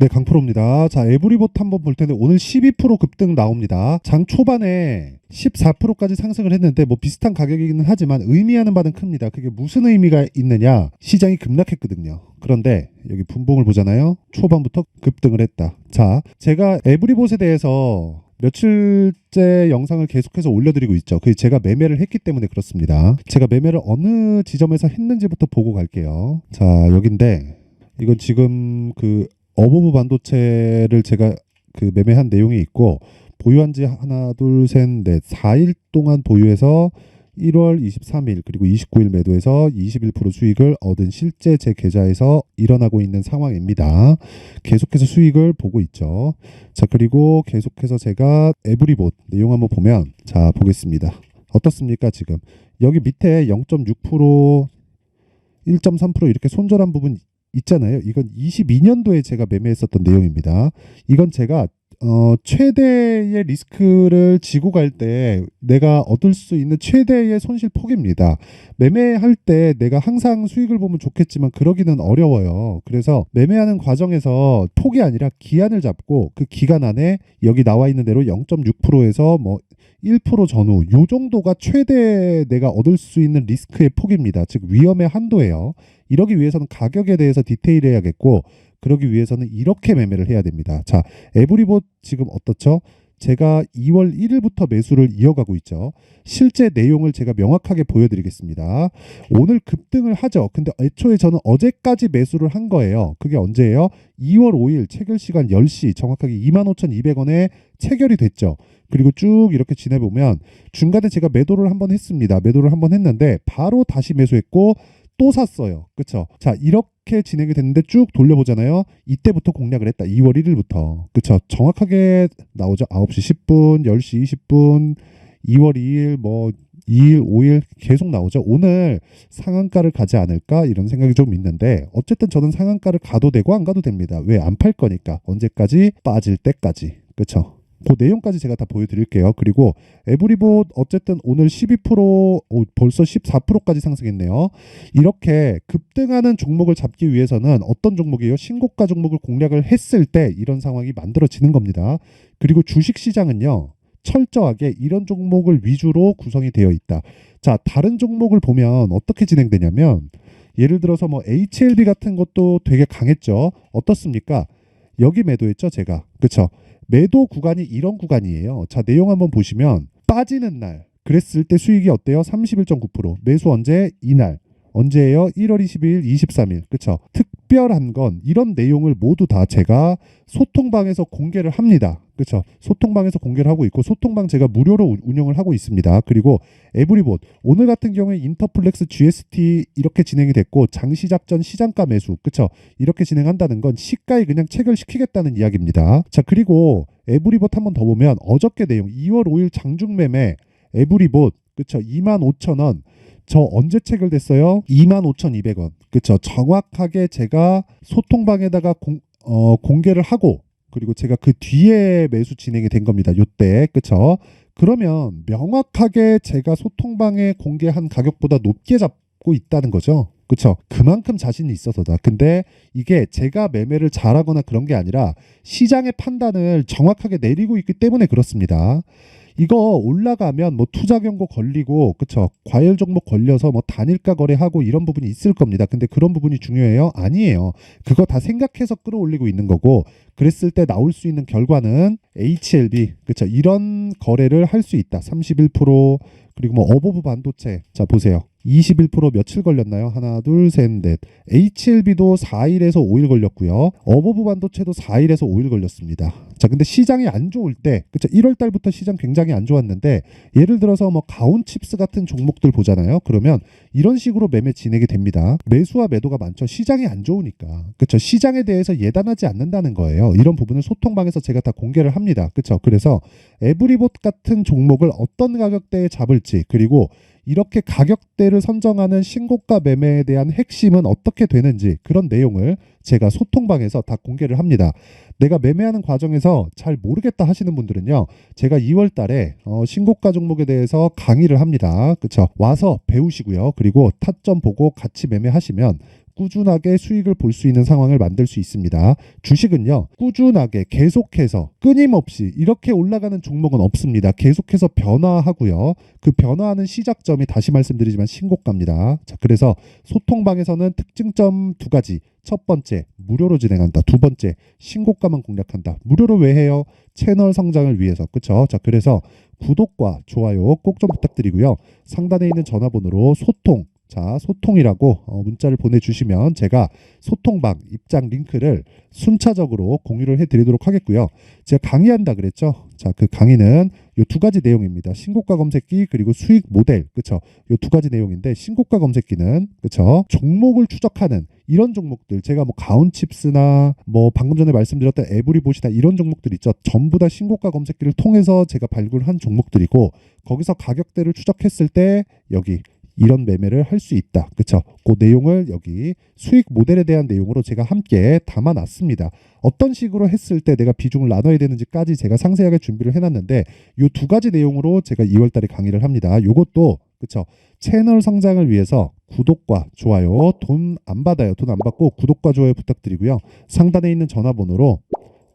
네, 강프로입니다. 자, 에브리봇 한번 볼 텐데 오늘 12% 급등 나옵니다. 장 초반에 14%까지 상승을 했는데 뭐 비슷한 가격이기는 하지만 의미하는 바는 큽니다. 그게 무슨 의미가 있느냐? 시장이 급락했거든요. 그런데 여기 분봉을 보잖아요. 초반부터 급등을 했다. 자, 제가 에브리봇에 대해서 며칠째 영상을 계속해서 올려드리고 있죠. 그 제가 매매를 했기 때문에 그렇습니다. 제가 매매를 어느 지점에서 했는지부터 보고 갈게요. 자, 여긴데 이건 지금 그 어버브 반도체를 제가 그 매매한 내용이 있고 보유한 지 하나 둘셋넷 4일 동안 보유해서 1월 23일 그리고 29일 매도해서 21% 수익을 얻은 실제 제 계좌에서 일어나고 있는 상황입니다. 계속해서 수익을 보고 있죠. 자, 그리고 계속해서 제가 에브리봇 내용 한번 보면 자, 보겠습니다. 어떻습니까? 지금 여기 밑에 0.6% 1.3% 이렇게 손절한 부분 있잖아요. 이건 22년도에 제가 매매했었던 내용입니다. 이건 제가 최대의 리스크를 지고 갈 때 내가 얻을 수 있는 최대의 손실 폭입니다. 매매할 때 내가 항상 수익을 보면 좋겠지만 그러기는 어려워요. 그래서 매매하는 과정에서 폭이 아니라 기한을 잡고 그 기간 안에 여기 나와 있는 대로 0.6%에서 뭐 1% 전후 요 정도가 최대 내가 얻을 수 있는 리스크의 폭입니다. 즉 위험의 한도예요. 이러기 위해서는 가격에 대해서 디테일해야겠고 그러기 위해서는 이렇게 매매를 해야 됩니다. 자, 에브리봇 지금 어떻죠? 제가 2월 1일부터 매수를 이어가고 있죠. 실제 내용을 제가 명확하게 보여드리겠습니다. 오늘 급등을 하죠. 근데 애초에 저는 어제까지 매수를 한 거예요. 그게 언제예요? 2월 5일 체결 시간 10시 정확하게 25,200원에 체결이 됐죠. 그리고 쭉 이렇게 지내보면 중간에 제가 매도를 한번 했습니다. 매도를 한번 했는데 바로 다시 매수했고 또 샀어요. 그쵸? 자, 이렇게 진행이 됐는데 쭉 돌려보잖아요. 이때부터 공략을 했다. 2월 1일부터. 그쵸? 정확하게 나오죠. 9시 10분, 10시 20분, 2월 2일, 뭐 2일, 5일 계속 나오죠. 오늘 상한가를 가지 않을까? 이런 생각이 좀 있는데 어쨌든 저는 상한가를 가도 되고 안 가도 됩니다. 왜? 안 팔 거니까. 언제까지? 빠질 때까지. 그쵸? 그 내용까지 제가 다 보여드릴게요. 그리고 에브리봇 어쨌든 오늘 12% 벌써 14%까지 상승했네요. 이렇게 급등하는 종목을 잡기 위해서는 어떤 종목이에요? 신고가 종목을 공략을 했을 때 이런 상황이 만들어지는 겁니다. 그리고 주식시장은요. 철저하게 이런 종목을 위주로 구성이 되어 있다. 자, 다른 종목을 보면 어떻게 진행되냐면 예를 들어서 뭐 HLB 같은 것도 되게 강했죠. 어떻습니까? 여기 매도했죠, 제가. 그쵸? 매도 구간이 이런 구간이에요. 자, 내용 한번 보시면 빠지는 날 그랬을 때 수익이 어때요? 31.9%. 매수 언제? 이날. 언제예요? 1월 22일, 23일. 그쵸? 특별한 건 이런 내용을 모두 다 제가 소통방에서 공개를 합니다. 그쵸? 소통방에서 공개를 하고 있고 소통방 제가 무료로 운영을 하고 있습니다. 그리고 에브리봇 오늘 같은 경우에 인터플렉스 GST 이렇게 진행이 됐고 장시작 전 시장가 매수 그쵸? 이렇게 진행한다는 건 시가에 그냥 체결시키겠다는 이야기입니다. 자, 그리고 에브리봇 한번 더 보면 어저께 내용 2월 5일 장중매매 에브리봇 그쵸? 25,000원 저 언제 체결됐어요? 25,200원. 그쵸? 정확하게 제가 소통방에다가 공개를 하고 그리고 제가 그 뒤에 매수 진행이 된 겁니다. 요때. 그쵸? 그러면 명확하게 제가 소통방에 공개한 가격보다 높게 잡고 있다는 거죠. 그쵸? 그만큼 자신이 있어서다. 근데 이게 제가 매매를 잘하거나 그런 게 아니라 시장의 판단을 정확하게 내리고 있기 때문에 그렇습니다. 이거 올라가면 뭐 투자 경고 걸리고 그쵸 과열 종목 걸려서 뭐 단일가 거래하고 이런 부분이 있을 겁니다. 근데 그런 부분이 중요해요? 아니에요. 그거 다 생각해서 끌어올리고 있는 거고 그랬을 때 나올 수 있는 결과는 HLB 그쵸 이런 거래를 할 수 있다. 31% 그리고 뭐 어버브 반도체 자 보세요. 21% 며칠 걸렸나요? 하나 둘 셋 넷 HLB도 4일에서 5일 걸렸고요. 어버브 반도체도 4일에서 5일 걸렸습니다. 자, 근데 시장이 안 좋을 때 그쵸 1월 달부터 시장 굉장히 안 좋았는데 예를 들어서 뭐 가온칩스 같은 종목들 보잖아요. 그러면 이런 식으로 매매 진행이 됩니다. 매수와 매도가 많죠. 시장이 안 좋으니까. 그쵸 시장에 대해서 예단하지 않는다는 거예요. 이런 부분을 소통방에서 제가 다 공개를 합니다. 그쵸 그래서 에브리봇 같은 종목을 어떤 가격대에 잡을지 그리고 이렇게 가격대를 선정하는 신고가 매매에 대한 핵심은 어떻게 되는지 그런 내용을 제가 소통방에서 다 공개를 합니다. 내가 매매하는 과정에서 잘 모르겠다 하시는 분들은요. 제가 2월 달에 신고가 종목에 대해서 강의를 합니다. 그쵸? 와서 배우시고요. 그리고 타점 보고 같이 매매하시면 꾸준하게 수익을 볼 수 있는 상황을 만들 수 있습니다. 주식은요, 꾸준하게 계속해서 끊임없이 이렇게 올라가는 종목은 없습니다. 계속해서 변화하고요. 그 변화하는 시작점이 다시 말씀드리지만 신고가입니다. 자, 그래서 소통방에서는 특징점 두 가지. 첫 번째, 무료로 진행한다. 두 번째, 신고가만 공략한다. 무료로 왜 해요? 채널 성장을 위해서. 그쵸? 자, 그래서 구독과 좋아요 꼭 좀 부탁드리고요. 상단에 있는 전화번호로 소통, 자, 소통이라고 문자를 보내주시면 제가 소통방 입장 링크를 순차적으로 공유를 해드리도록 하겠고요. 제가 강의한다 그랬죠? 자, 그 강의는 이 두 가지 내용입니다. 신고가 검색기 그리고 수익 모델, 그쵸? 이 두 가지 내용인데, 신고가 검색기는 그쵸? 종목을 추적하는 이런 종목들, 제가 뭐 가온칩스나 뭐 방금 전에 말씀드렸던 에브리봇이나 이런 종목들 있죠. 전부 다 신고가 검색기를 통해서 제가 발굴한 종목들이고, 거기서 가격대를 추적했을 때 여기 이런 매매를 할 수 있다. 그쵸? 그 내용을 여기 수익 모델에 대한 내용으로 제가 함께 담아놨습니다. 어떤 식으로 했을 때 내가 비중을 나눠야 되는지까지 제가 상세하게 준비를 해놨는데, 이 두 가지 내용으로 제가 2월 달에 강의를 합니다. 요것도 그쵸? 채널 성장을 위해서 구독과 좋아요, 돈 안 받아요. 돈 안 받고 구독과 좋아요 부탁드리고요. 상단에 있는 전화번호로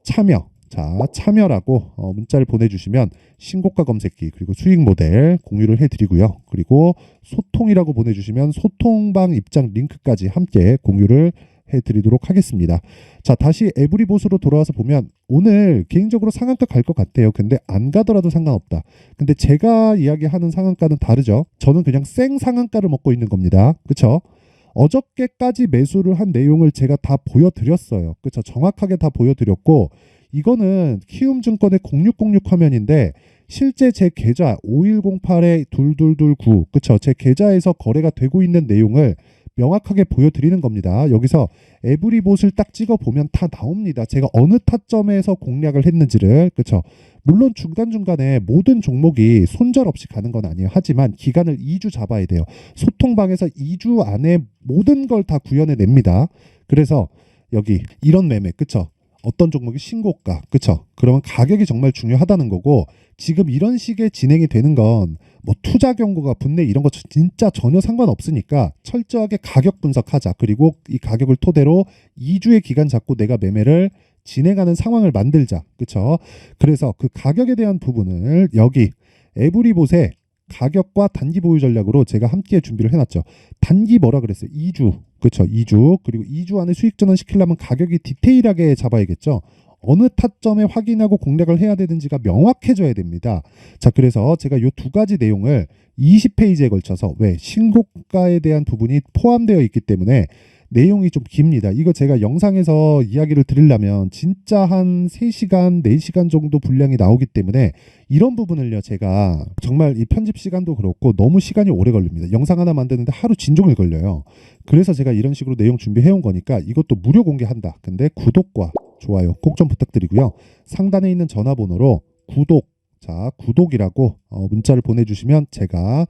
참여, 자, 참여라고 문자를 보내주시면 신고가 검색기 그리고 수익 모델 공유를 해드리고요. 그리고 소통이라고 보내주시면 소통방 입장 링크까지 함께 공유를 해드리도록 하겠습니다. 자, 다시 에브리봇으로 돌아와서 보면 오늘 개인적으로 상한가 갈 것 같아요. 근데 안 가더라도 상관없다. 근데 제가 이야기하는 상한가는 다르죠. 저는 그냥 생 상한가를 먹고 있는 겁니다. 그쵸? 어저께까지 매수를 한 내용을 제가 다 보여드렸어요. 그쵸? 정확하게 다 보여드렸고, 이거는 키움증권의 0606 화면인데 실제 제 계좌 5108-2229, 그쵸? 제 계좌에서 거래가 되고 있는 내용을 명확하게 보여드리는 겁니다. 여기서 에브리봇을 딱 찍어보면 다 나옵니다. 제가 어느 타점에서 공략을 했는지를. 그쵸? 물론 중간중간에 모든 종목이 손절 없이 가는 건 아니에요. 하지만 기간을 2주 잡아야 돼요. 소통방에서 2주 안에 모든 걸 다 구현해냅니다. 그래서 여기 이런 매매, 그쵸? 어떤 종목이 신고가, 그쵸? 그러면 가격이 정말 중요하다는 거고, 지금 이런 식의 진행이 되는 건 뭐 투자 경고가 분내 이런 거 진짜 전혀 상관없으니까 철저하게 가격 분석하자. 그리고 이 가격을 토대로 2주의 기간 잡고 내가 매매를 진행하는 상황을 만들자. 그쵸? 그래서 그 가격에 대한 부분을 여기 에브리봇에 가격과 단기 보유 전략으로 제가 함께 준비를 해놨죠. 단기 뭐라 그랬어요? 2주. 그렇죠. 2주. 그리고 2주 안에 수익 전환 시키려면 가격이 디테일하게 잡아야겠죠. 어느 타점에 확인하고 공략을 해야 되는지가 명확해져야 됩니다. 자, 그래서 제가 이 두 가지 내용을 20페이지에 걸쳐서, 왜? 신고가에 대한 부분이 포함되어 있기 때문에 내용이 좀 깁니다. 이거 제가 영상에서 이야기를 드리려면 진짜 한 3시간, 4시간 정도 분량이 나오기 때문에 이런 부분을요, 제가 정말 이 편집 시간도 그렇고 너무 시간이 오래 걸립니다. 영상 하나 만드는데 하루 진종일 걸려요. 그래서 제가 이런 식으로 내용 준비해온 거니까 이것도 무료 공개한다. 근데 구독과 좋아요 꼭 좀 부탁드리고요. 상단에 있는 전화번호로 구독, 자, 구독이라고 문자를 보내주시면 제가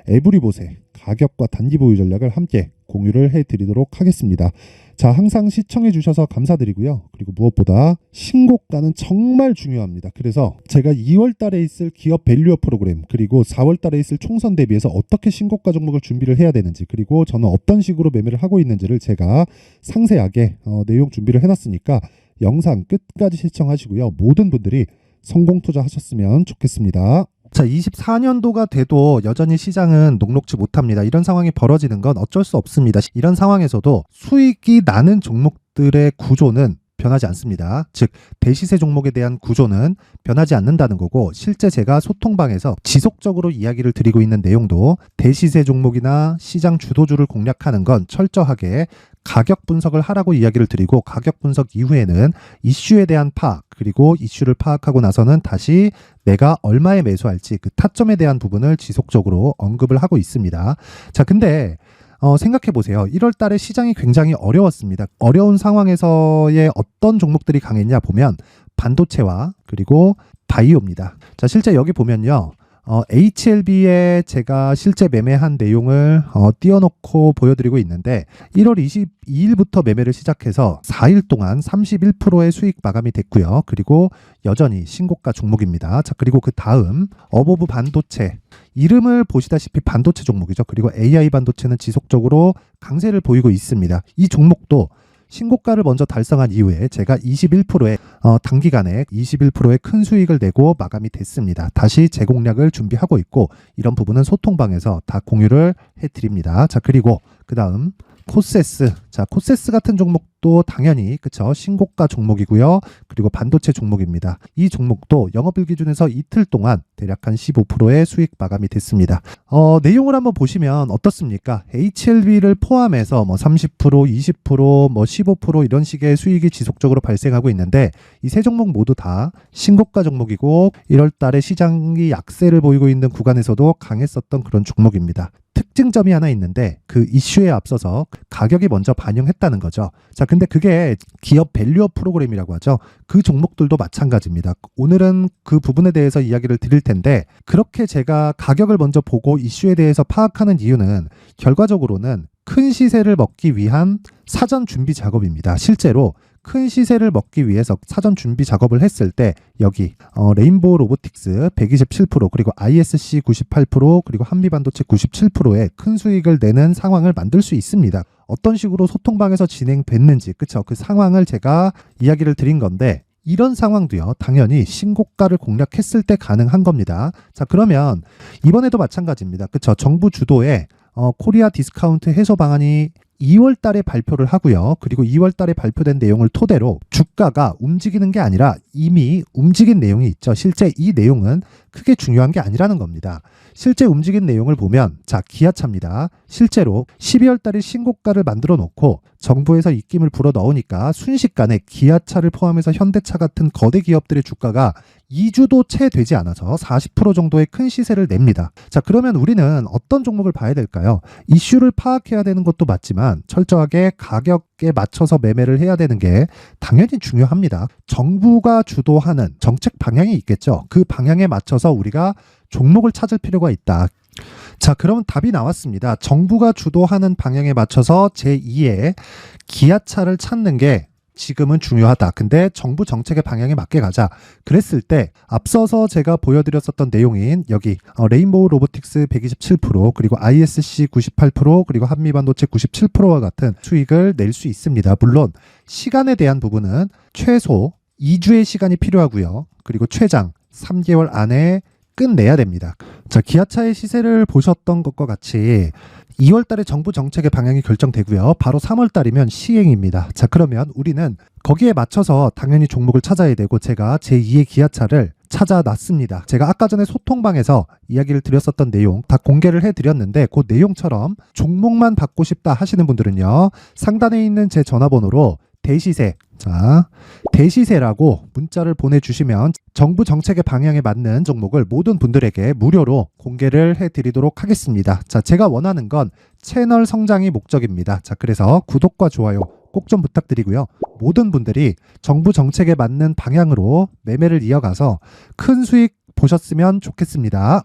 에브리봇의 가격과 단기 보유 전략을 함께 공유를 해드리도록 하겠습니다. 자, 항상 시청해 주셔서 감사드리고요. 그리고 무엇보다 신고가는 정말 중요합니다. 그래서 제가 2월 달에 있을 기업 밸류업 프로그램, 그리고 4월 달에 있을 총선 대비해서 어떻게 신고가 종목을 준비를 해야 되는지, 그리고 저는 어떤 식으로 매매를 하고 있는지를 제가 상세하게 내용 준비를 해놨으니까 영상 끝까지 시청하시고요. 모든 분들이 성공 투자하셨으면 좋겠습니다. 자, 24년도가 돼도 여전히 시장은 녹록지 못합니다. 이런 상황이 벌어지는 건 어쩔 수 없습니다. 이런 상황에서도 수익이 나는 종목들의 구조는 변하지 않습니다. 즉, 대시세 종목에 대한 구조는 변하지 않는다는 거고, 실제 제가 소통방에서 지속적으로 이야기를 드리고 있는 내용도 대시세 종목이나 시장 주도주를 공략하는 건 철저하게 가격 분석을 하라고 이야기를 드리고, 가격 분석 이후에는 이슈에 대한 파악, 그리고 이슈를 파악하고 나서는 다시 내가 얼마에 매수할지 그 타점에 대한 부분을 지속적으로 언급을 하고 있습니다. 자, 근데 생각해 보세요. 1월 달에 시장이 굉장히 어려웠습니다. 어려운 상황에서의 어떤 종목들이 강했냐 보면 반도체와 그리고 바이오입니다. 자, 실제 여기 보면요. HLB에 제가 실제 매매한 내용을 띄워놓고 보여드리고 있는데, 1월 22일부터 매매를 시작해서 4일 동안 31%의 수익 마감이 됐고요. 그리고 여전히 신고가 종목입니다. 자, 그리고 그 다음 어보브 반도체, 이름을 보시다시피 반도체 종목이죠. 그리고 AI 반도체는 지속적으로 강세를 보이고 있습니다. 이 종목도 신고가를 먼저 달성한 이후에 제가 21%의 단기간에 21%의 큰 수익을 내고 마감이 됐습니다. 다시 재공략을 준비하고 있고 이런 부분은 소통방에서 다 공유를 해드립니다. 자, 그리고 그 다음 코세스. 자, 코세스 같은 종목도 당연히 그쵸, 신고가 종목이고요. 그리고 반도체 종목입니다. 이 종목도 영업일 기준에서 이틀 동안 대략 한 15%의 수익 마감이 됐습니다. 내용을 한번 보시면 어떻습니까? HLB를 포함해서 뭐 30%, 20%, 뭐 15% 이런 식의 수익이 지속적으로 발생하고 있는데 이 세 종목 모두 다 신고가 종목이고 1월 달에 시장이 약세를 보이고 있는 구간에서도 강했었던 그런 종목입니다. 특징점이 하나 있는데 그 이슈에 앞서서 가격이 먼저 반영했다는 거죠. 자, 근데 그게 기업 밸류업 프로그램이라고 하죠. 그 종목들도 마찬가지입니다. 오늘은 그 부분에 대해서 이야기를 드릴 텐데 그렇게 제가 가격을 먼저 보고 이슈에 대해서 파악하는 이유는 결과적으로는 큰 시세를 먹기 위한 사전 준비 작업입니다. 실제로 큰 시세를 먹기 위해서 사전 준비 작업을 했을 때 여기 레인보우 로보틱스 127% 그리고 ISC 98% 그리고 한미반도체 97%의 큰 수익을 내는 상황을 만들 수 있습니다. 어떤 식으로 소통방에서 진행됐는지 그쵸? 그 상황을 제가 이야기를 드린 건데 이런 상황도요, 당연히 신고가를 공략했을 때 가능한 겁니다. 자, 그러면 이번에도 마찬가지입니다. 그쵸? 정부 주도의 코리아 디스카운트 해소 방안이 2월 달에 발표를 하고요. 그리고 2월 달에 발표된 내용을 토대로 주가가 움직이는 게 아니라 이미 움직인 내용이 있죠. 실제 이 내용은 크게 중요한 게 아니라는 겁니다. 실제 움직인 내용을 보면 자, 기아차입니다. 실제로 12월 달에 신고가를 만들어 놓고 정부에서 입김을 불어 넣으니까 순식간에 기아차를 포함해서 현대차 같은 거대 기업들의 주가가 2주도 채 되지 않아서 40% 정도의 큰 시세를 냅니다. 자, 그러면 우리는 어떤 종목을 봐야 될까요? 이슈를 파악해야 되는 것도 맞지만 철저하게 가격에 맞춰서 매매를 해야 되는 게 당연히 중요합니다. 정부가 주도하는 정책 방향이 있겠죠. 그 방향에 맞춰서 우리가 종목을 찾을 필요가 있다. 자, 그러면 답이 나왔습니다. 정부가 주도하는 방향에 맞춰서 제2의 기아차를 찾는 게 지금은 중요하다. 근데 정부 정책의 방향에 맞게 가자. 그랬을 때 앞서서 제가 보여드렸었던 내용인 여기 레인보우 로보틱스 127% 그리고 ISC 98% 그리고 한미반도체 97%와 같은 수익을 낼 수 있습니다. 물론 시간에 대한 부분은 최소 2주의 시간이 필요하고요. 그리고 최장 3개월 안에 끝내야 됩니다. 자, 기아차의 시세를 보셨던 것과 같이 2월 달에 정부 정책의 방향이 결정되고요. 바로 3월 달이면 시행입니다. 자, 그러면 우리는 거기에 맞춰서 당연히 종목을 찾아야 되고 제가 제2의 기아차를 찾아놨습니다. 제가 아까 전에 소통방에서 이야기를 드렸었던 내용 다 공개를 해드렸는데 그 내용처럼 종목만 받고 싶다 하시는 분들은요. 상단에 있는 제 전화번호로 대시세, 자, 대시세라고 문자를 보내주시면 정부 정책의 방향에 맞는 종목을 모든 분들에게 무료로 공개를 해드리도록 하겠습니다. 자, 제가 원하는 건 채널 성장이 목적입니다. 자, 그래서 구독과 좋아요 꼭 좀 부탁드리고요. 모든 분들이 정부 정책에 맞는 방향으로 매매를 이어가서 큰 수익 보셨으면 좋겠습니다.